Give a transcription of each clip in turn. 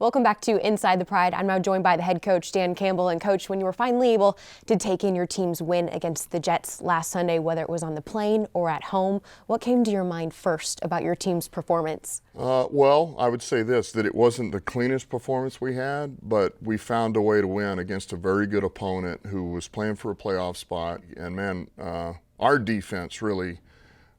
Welcome back to Inside the Pride. I'm now joined by the head coach, Dan Campbell. And Coach, when you were finally able to take in your team's win against the Jets last Sunday, whether it was on the plane or at home, what came to your mind first about your team's performance? Well, I would say this, that it wasn't the cleanest performance we had, but we found a way to win against a very good opponent who was playing for a playoff spot. And man, our defense really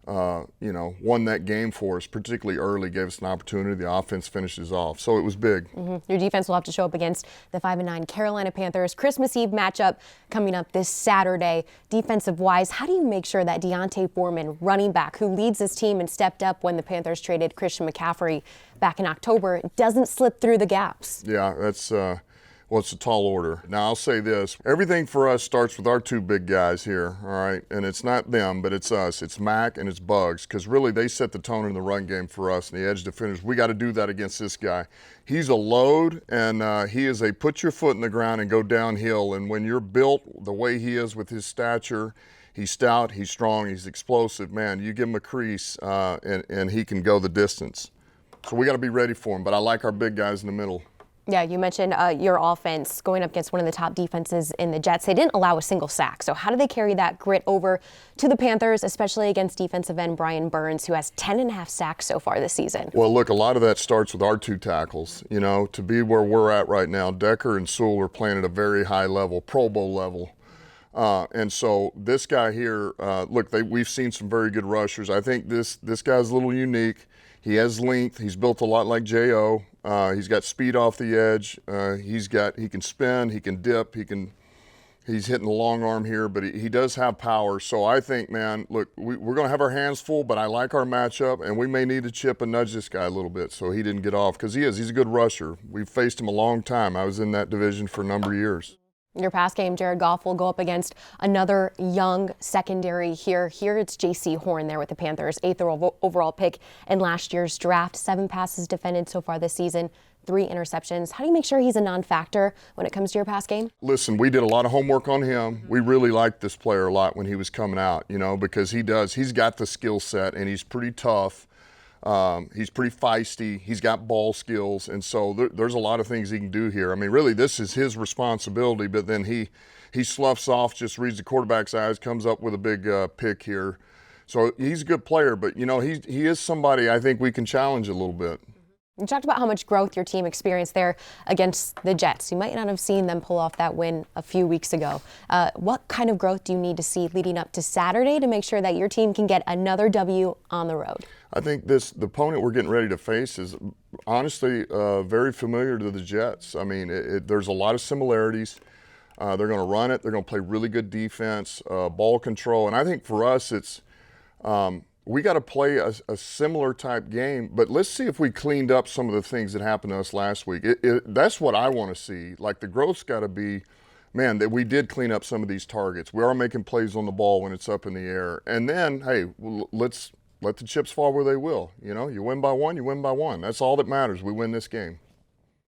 won that game for us, particularly early, gave us an opportunity. The offense finishes off. So it was big. Your defense will have to show up against the 5-9 Carolina Panthers. Christmas Eve matchup coming up this Saturday. Defensive-wise, how do you make sure that Deontay Foreman, running back, who leads his team and stepped up when the Panthers traded Christian McCaffrey back in October, doesn't slip through the gaps? Yeah, that's well, it's a tall order. Now, I'll say this. Everything for us starts with our two big guys here, all right? And it's not them, but it's us. It's Mac and it's Bugs, because really they set the tone in the run game for us and the edge defenders. We got to do that against this guy. He's a load, and he is a put your foot in the ground and go downhill. And when you're built the way he is with his stature, he's stout, he's strong, he's explosive. Man, you give him a crease, and he can go the distance. So we got to be ready for him. But I like our big guys in the middle. Yeah, you mentioned your offense going up against one of the top defenses in the Jets. They didn't allow a single sack. So how do they carry that grit over to the Panthers, especially against defensive end Brian Burns, who has 10.5 sacks so far this season? Well, look, a lot of that starts with our two tackles. You know, to be where we're at right now, Decker and Sewell are playing at a very high level, Pro Bowl level. And so this guy here, look, we've seen some very good rushers. I think this guy's a little unique. He has length. He's built a lot like J.O. He's got speed off the edge. He can spin. He can dip. He's hitting the long arm here, but he does have power. So I think, man, look, we're going to have our hands full, but I like our matchup, and we may need to chip and nudge this guy a little bit so he didn't get off, because he's a good rusher. We've faced him a long time. I was in that division for a number of years. Your pass game, Jared Goff will go up against another young secondary here. Here it's J.C. Horn there with the Panthers, 8th overall pick in last year's draft. 7 passes defended so far this season, 3 interceptions. How do you make sure he's a non-factor when it comes to your pass game? Listen, we did a lot of homework on him. We really liked this player a lot when he was coming out, because he's got the skill set, and he's pretty tough. He's pretty feisty. He's got ball skills, and so there's a lot of things he can do here. I mean, really, this is his responsibility, but then he sloughs off, just reads the quarterback's eyes, comes up with a big pick here. So he's a good player, but, he is somebody I think we can challenge a little bit. You talked about how much growth your team experienced there against the Jets. You might not have seen them pull off that win a few weeks ago. What kind of growth do you need to see leading up to Saturday to make sure that your team can get another W on the road? I think the opponent we're getting ready to face is honestly very familiar to the Jets. I mean, there's a lot of similarities. They're going to run it. They're going to play really good defense, ball control. And I think for us it's we got to play a similar type game, but let's see if we cleaned up some of the things that happened to us last week. That's what I want to see. Like, the growth's got to be, man, that we did clean up some of these targets. We are making plays on the ball when it's up in the air. And then, hey, let's let the chips fall where they will. You win by one, you win by one. That's all that matters. We win this game.